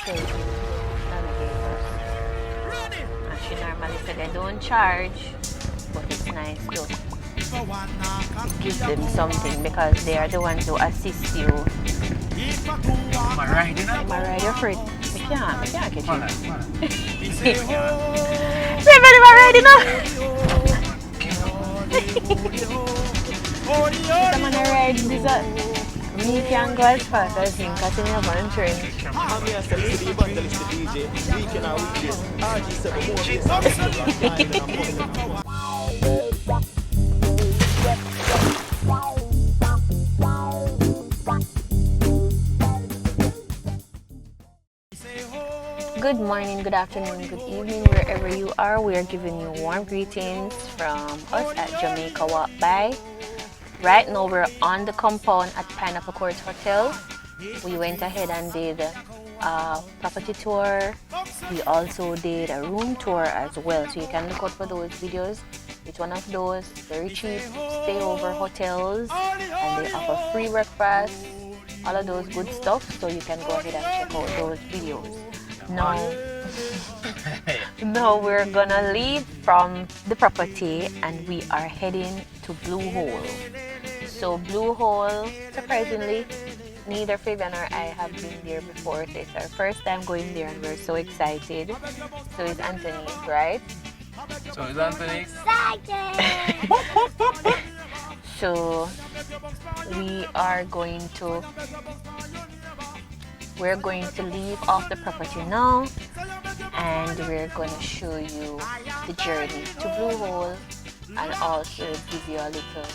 show you navigators. And she normally said they don't charge, but it's nice to give them something because they are the ones who assist you. Am I riding up? Am I right? You're afraid? I can't get you. Hold on. Everybody, am I riding up? Someone ride this up. Me can go as fast as him because he never on train. Good morning, good afternoon, good evening, wherever you are. We are giving you warm greetings from us at Jamaica Walk By. Right now we're on the compound at Pineapple Court Hotel. We went ahead and did a property tour. We also did a room tour as well. So you can look out for those videos. It's one of those very cheap stay over hotels and they offer free breakfast, all of those good stuff. So you can go ahead and check out those videos. Now we're gonna leave from the property and we are heading to Blue Hole. So Blue Hole, surprisingly, neither Fabian or I have been there before. So it's our first time going there and we're so excited. So it's Anthony, right? So is Anthony excited? So we're going to leave off the property now and we're going to show you the journey to Blue Hole and also give you a little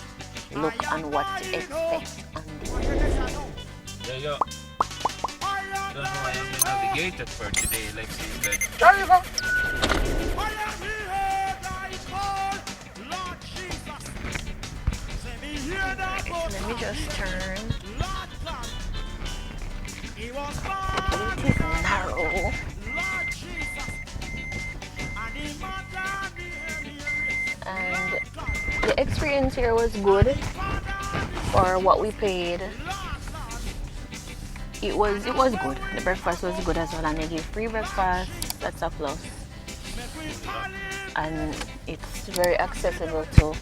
look on what to expect on the way. There you go. Don't know why I'm the navigator for today. Like she's like, So let me just turn. It is narrow. And the experience here was good for what we paid. It was good. The breakfast was good as well and they give free breakfast. That's a plus. And it's very accessible to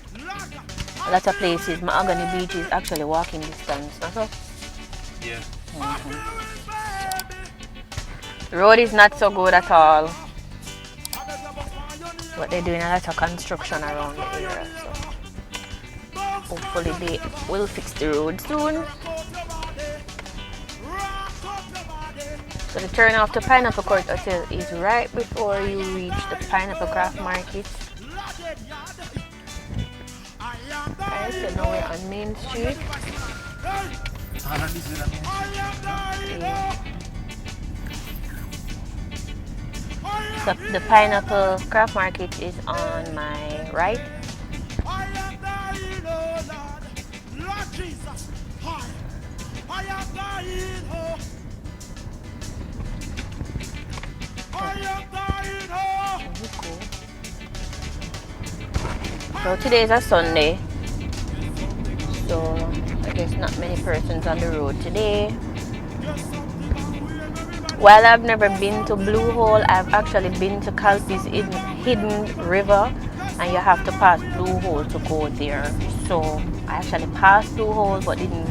a lot of places. Mahogany Beach is actually walking distance. So, yeah. The road is not so good at all. But they're doing a lot of construction around the area. So hopefully they will fix the road soon. So the turn off to Pineapple Court Hotel is right before you reach the Pineapple Craft Market. Alright, so now we're on Main Street. Yeah. So the Pineapple Craft Market is on my right. Cool. So today is a Sunday, so I guess not many persons on the road today. While I've never been to Blue Hole, I've actually been to Calpe's hidden river and you have to pass Blue Hole to go there. So I actually passed Blue Hole but didn't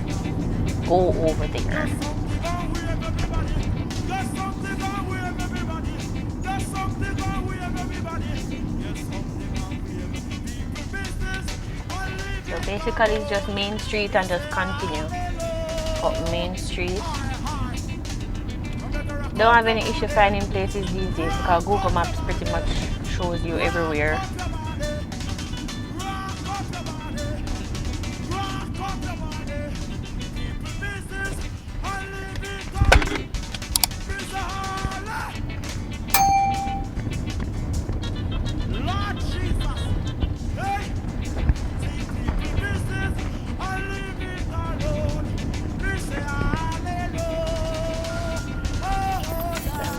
go over there. So basically it's just Main Street and just continue up Main Street. Don't have any issue finding places these days because Google Maps pretty much shows you everywhere.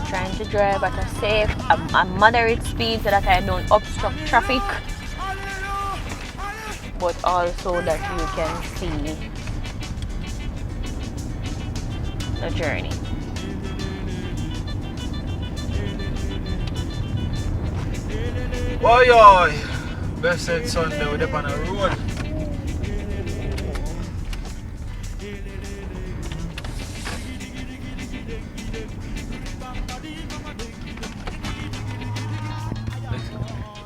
Trying to drive at a safe, a moderate speed so that I don't obstruct traffic, but also that you can see the journey. Oi, oi. Blessed Sunday, we're up on the road.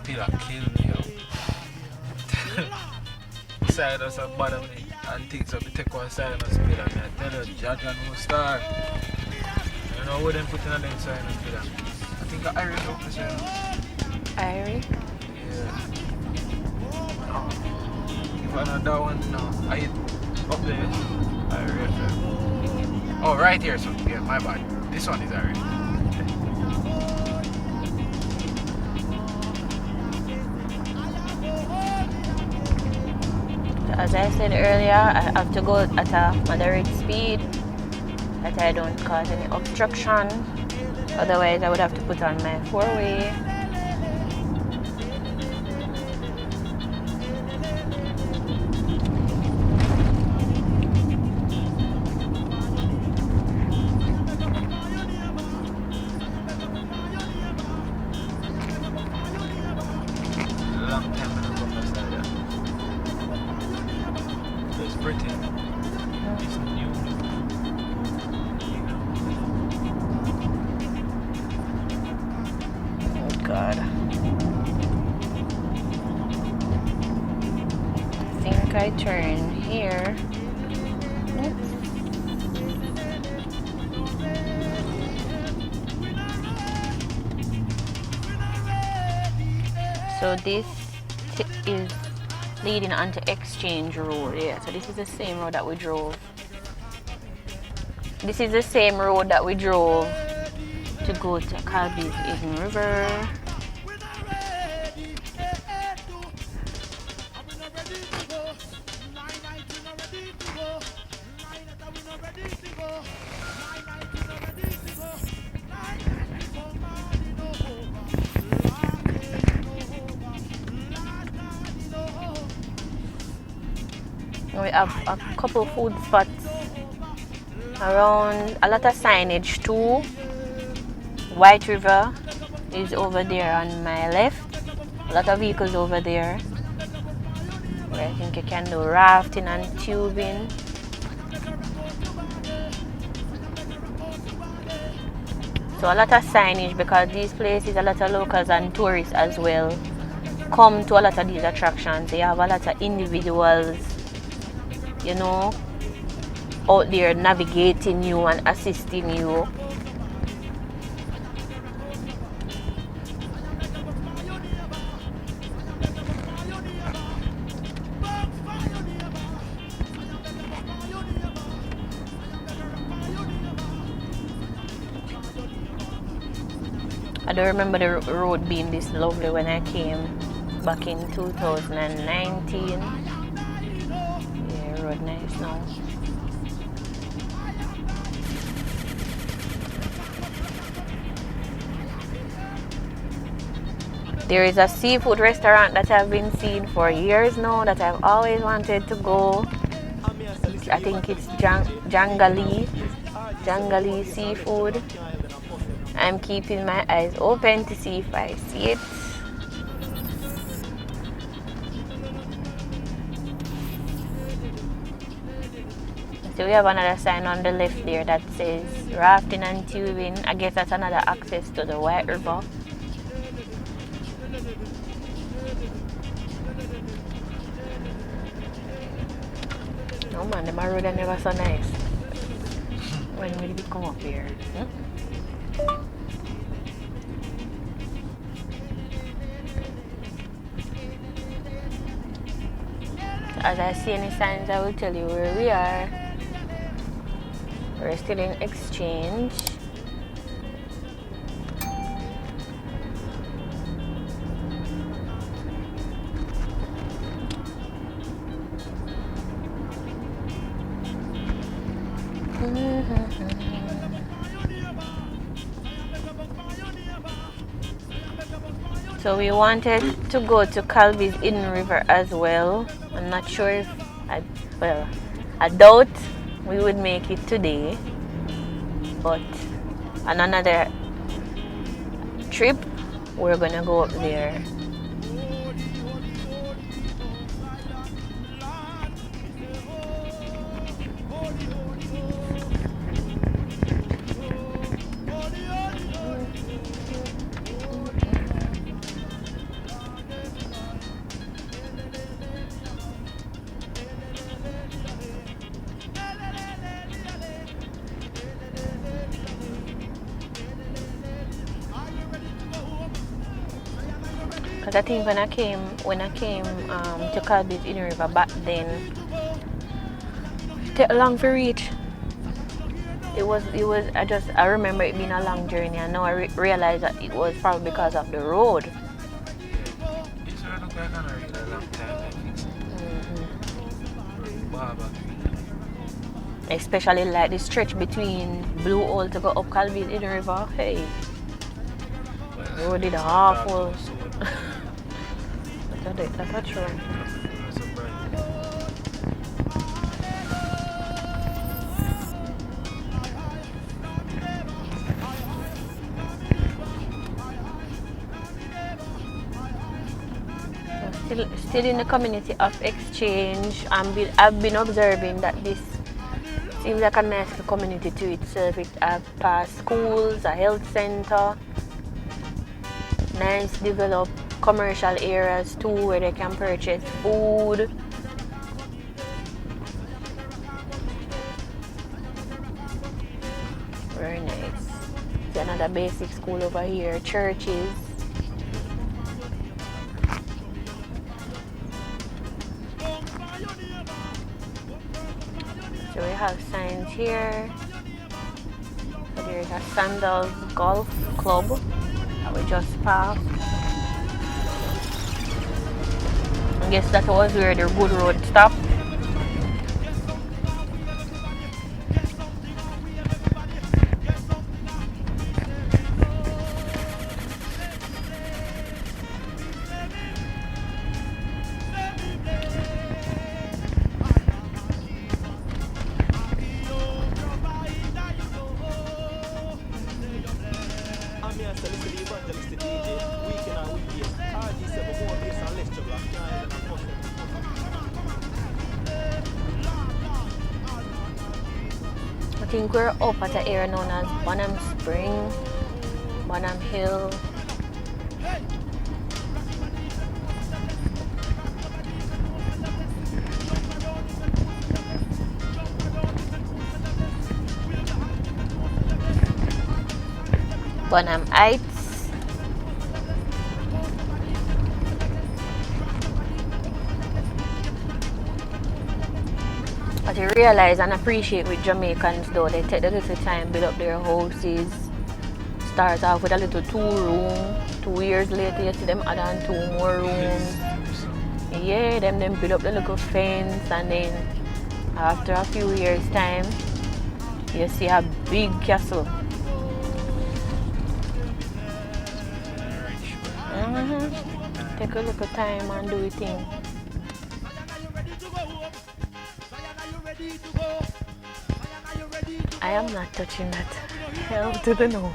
People kill me, yo. Side us and bottom me and things up. We take one side and speed and I tell you, Jagan will start. You know what them putting on them side and speed. I think I already know this, you know. Irie? Yeah. If another one, no. I hit up there. I already. Oh, right here, so yeah, my bad. This one is already. As I said earlier, I have to go at a moderate speed that I don't cause any obstruction. Otherwise, I would have to put on my four-way. Long time I don't come outside there. It's pretty. It's new. Oh God. I think I turn here. Oops. So this is leading onto Exchange Road. Yeah, so this is the same road that we drove. This is the same road that we drove to go to Calby's Hidden River. We have a couple food spots around, a lot of signage too. White River is over there on my left. A lot of vehicles over there where I think you can do rafting and tubing. So a lot of signage because these places, a lot of locals and tourists as well come to a lot of these attractions. They have a lot of individuals, you know, out there navigating you and assisting you. I don't remember the road being this lovely when I came back in 2019. Yeah, road nice now. There is a seafood restaurant that I've been seeing for years now that I've always wanted to go. I think it's Jangali Seafood. I'm keeping my eyes open to see if I see it. So we have another sign on the left there that says rafting and tubing. I guess that's another access to the White River. No man, the road are never so nice. When will we come up here? As I see any signs, I will tell you where we are. We're still in Exchange. So we wanted to go to Calby's Hidden River as well. I'm not sure if I doubt we would make it today, but on another trip we're gonna go up there Cause I think when I came to Calbit in the river back then, it took long to reach. It was I remember it being a long journey, and now I realize that it was probably because of the road. It's not look like a really long time. Especially like the stretch between Blue Hole to go up Calvin in the river. Hey, the road did half full. That's true. Still in the community of exchange, and I've been observing that this seems like a nice community to itself. It has past schools, a health center, nice developed commercial areas too where they can purchase food. Very nice. There's another basic school over here, churches. So we have signs here. So there's a Sandals Golf Club that we just passed. I guess that was where the good road stopped. I think we're up at an area known as Bonham Spring, Bonham Hill. Bonham Heights. But you realize and appreciate with Jamaicans though, they take a little time, build up their houses. Start off with a little 2-room. 2 years later you see them add on 2 more rooms. Yeah, them build up the little fence, and then after a few years time you see a big castle. Take a little time and do your thing. I am not touching that. Hell to the no.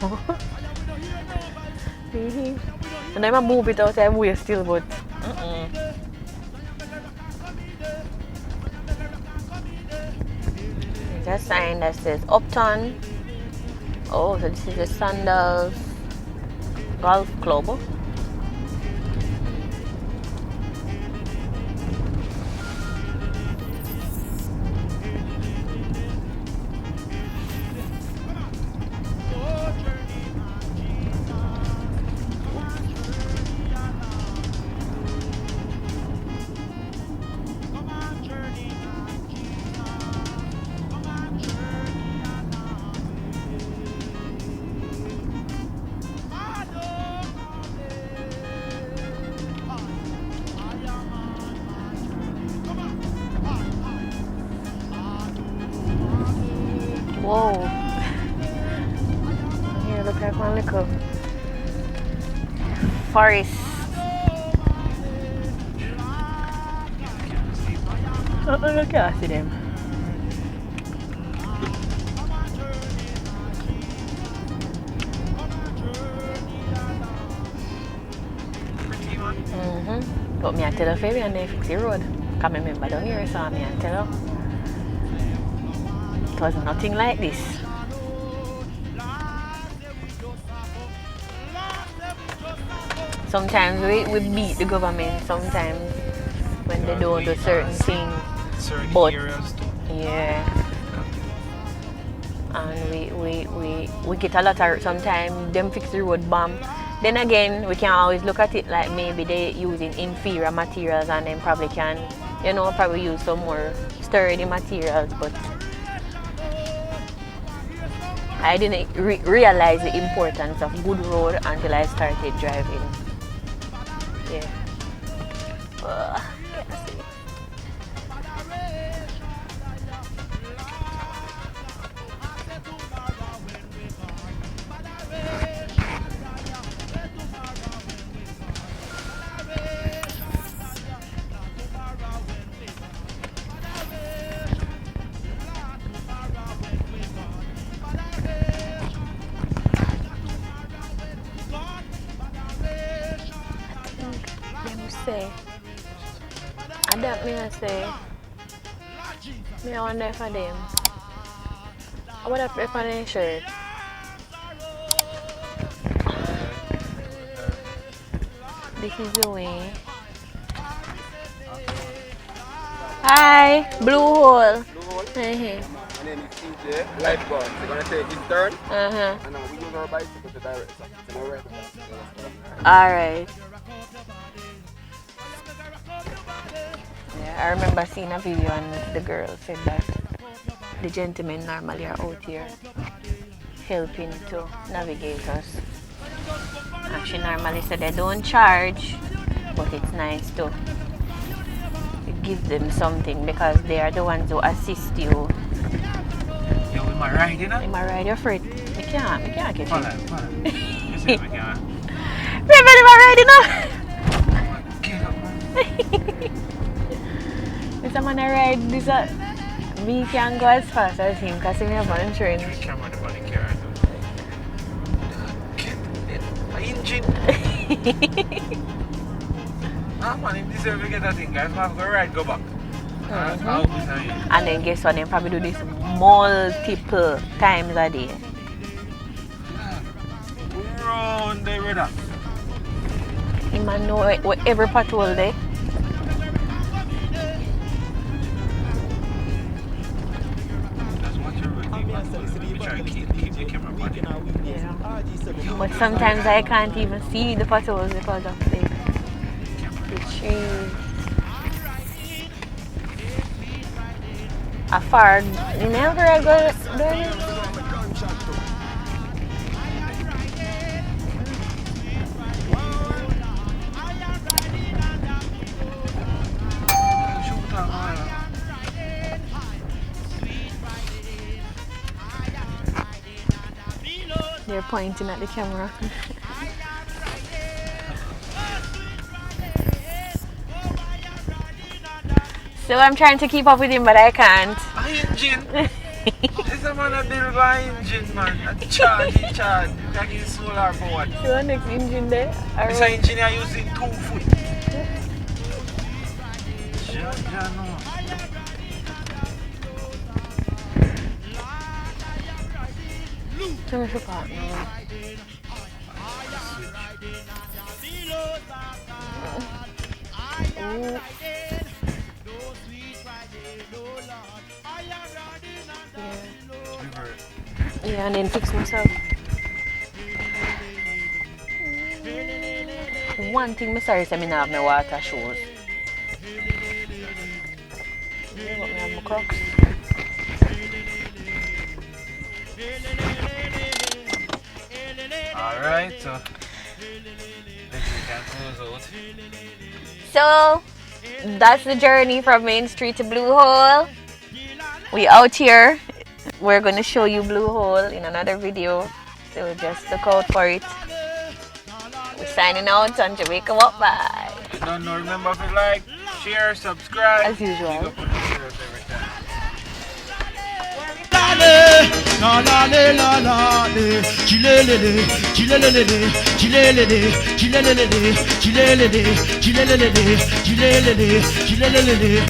And I'm gonna move it out, I'm way still, but there's a sign that says Upton. Oh, so this is the Sandals Golf Club. Whoa. Here, look at one little forest. Look at them. But me I tell her, Fabian, they fix the road. Come remember down here, so me I tell her. It was nothing like this. Sometimes we beat the government sometimes when they don't do certain things. But yeah. And we get a lot of sometimes them fix the road bomb Then again, we can always look at it like maybe they're using inferior materials and then probably can, you know, probably use some more sturdy materials, but I didn't realize the importance of good road until I started driving. Yeah. Can't see. Let me say. And that me I say. Me I wonder for them. I would have preferred their shirt. This is the way. Hi, blue hole. Blue hole. Uh-huh. And then it's CJ, lifeguard. So you're gonna take this turn. Uh-huh. And then we use our bicycle to direct us. So we're right. Alright. Yeah, I remember seeing a video and the girl said that the gentlemen normally are out here helping to navigate us. And she normally said they don't charge, but it's nice to give them something because they are the ones who assist you. Yo, we might ride, you know? Am I right? You're afraid? We can't get you. Follow. You see we can. Remember am I right, Get up, man. Mr. Man, I ride this me can go as fast as him because he have one train. The camera, the body carry. Get it. The engine. Ah, man, if this ever get that thing, guys, we have to go ride, go back. And then guess what? They probably do this multiple times a day. Run the radar. He man know where every patrol there. Just watch your road. We try to keep the camera body. Yeah. But sometimes I can't even see the patrols because of the trees. A far never I go there. They're pointing at the camera. So I'm trying to keep up with him, but I can't. Engine. This a man a build by engine, man. A charge. Like in solar powered. So what next engine there? This engine are using 2 foot. Ja, no. Tell me if part now. Yeah, and then fix myself. One thing, I'm sorry, I don't have my water shoes. Yeah, but I have my Crocs. Alright, so let's close out. So that's the journey from Main Street to Blue Hole. We out here. We're going to show you Blue Hole in another video. So just look out for it. We're signing out on Jamaica Walk By. Don't know, remember to like, share, subscribe. As usual. La la le la la le, chilelele, chilelele, chilelele, chilelele, chilelele, chilelele, chilelele, chilelele.